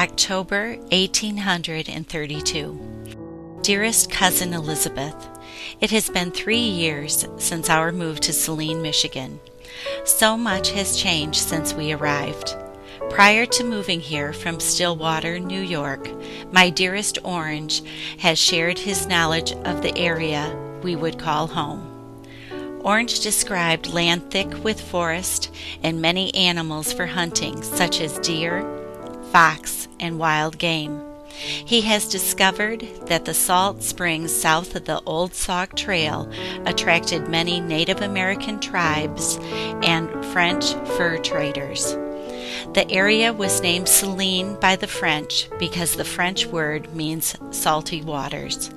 October 1832. Dearest Cousin Elizabeth, it has been 3 years since our move to Saline, Michigan. So much has changed since we arrived. Prior to moving here from Stillwater, New York, my dearest Orange has shared his knowledge of the area we would call home. Orange described land thick with forest and many animals for hunting, such as deer, fox, and wild game. He has discovered that the salt springs south of the Old Sauk Trail attracted many Native American tribes and French fur traders. The area was named Saline by the French because the French word means salty waters.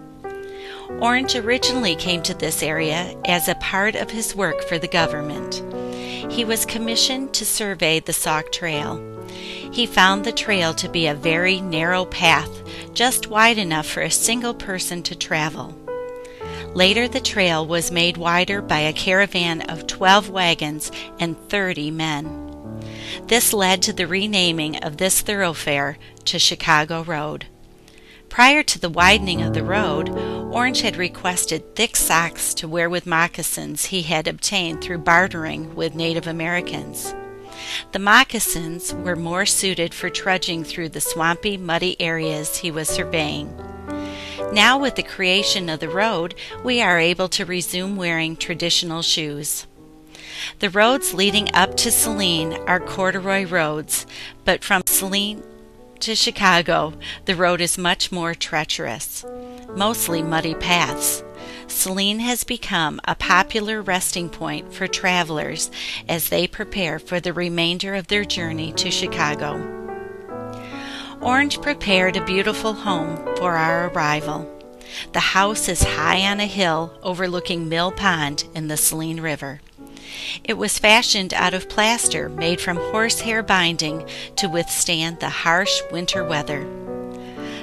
Orange originally came to this area as a part of his work for the government. He was commissioned to survey the Sauk Trail. He found the trail to be a very narrow path, just wide enough for a single person to travel. Later, the trail was made wider by a caravan of 12 wagons and 30 men. This led to the renaming of this thoroughfare to Chicago Road. Prior to the widening of the road, Orange had requested thick socks to wear with moccasins he had obtained through bartering with Native Americans. The moccasins were more suited for trudging through the swampy, muddy areas he was surveying. Now, with the creation of the road, we are able to resume wearing traditional shoes. The roads leading up to Saline are corduroy roads, but from Saline to Chicago, the road is much more treacherous, mostly muddy paths. Saline has become a popular resting point for travelers as they prepare for the remainder of their journey to Chicago. Orange prepared a beautiful home for our arrival. The house is high on a hill overlooking Mill Pond in the Saline River. It was fashioned out of plaster made from horsehair binding to withstand the harsh winter weather.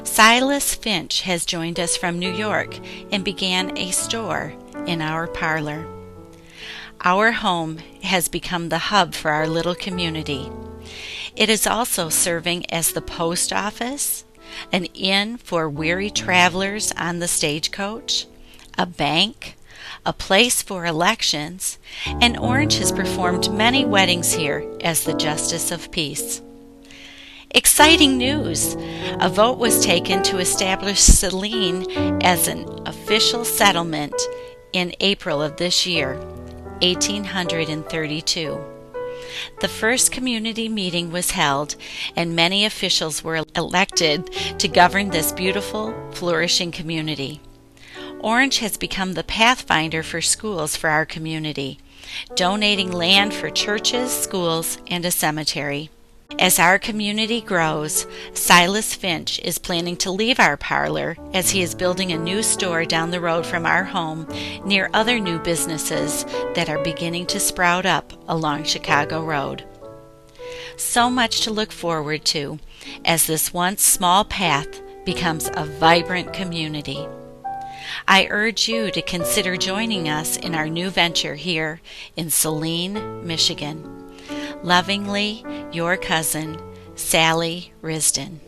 Silas Finch has joined us from New York and began a store in our parlor. Our home has become the hub for our little community. It is also serving as the post office, an inn for weary travelers on the stagecoach, a bank, a place for elections, and Orange has performed many weddings here as the Justice of Peace. Exciting news! A vote was taken to establish Saline as an official settlement in April of this year, 1832. The first community meeting was held, and many officials were elected to govern this beautiful, flourishing community. Orange has become the pathfinder for schools for our community, donating land for churches, schools, and a cemetery. As our community grows, Silas Finch is planning to leave our parlor as he is building a new store down the road from our home near other new businesses that are beginning to sprout up along Chicago Road. So much to look forward to as this once small path becomes a vibrant community. I urge you to consider joining us in our new venture here in Saline, Michigan. Lovingly, your cousin, Sally Risden.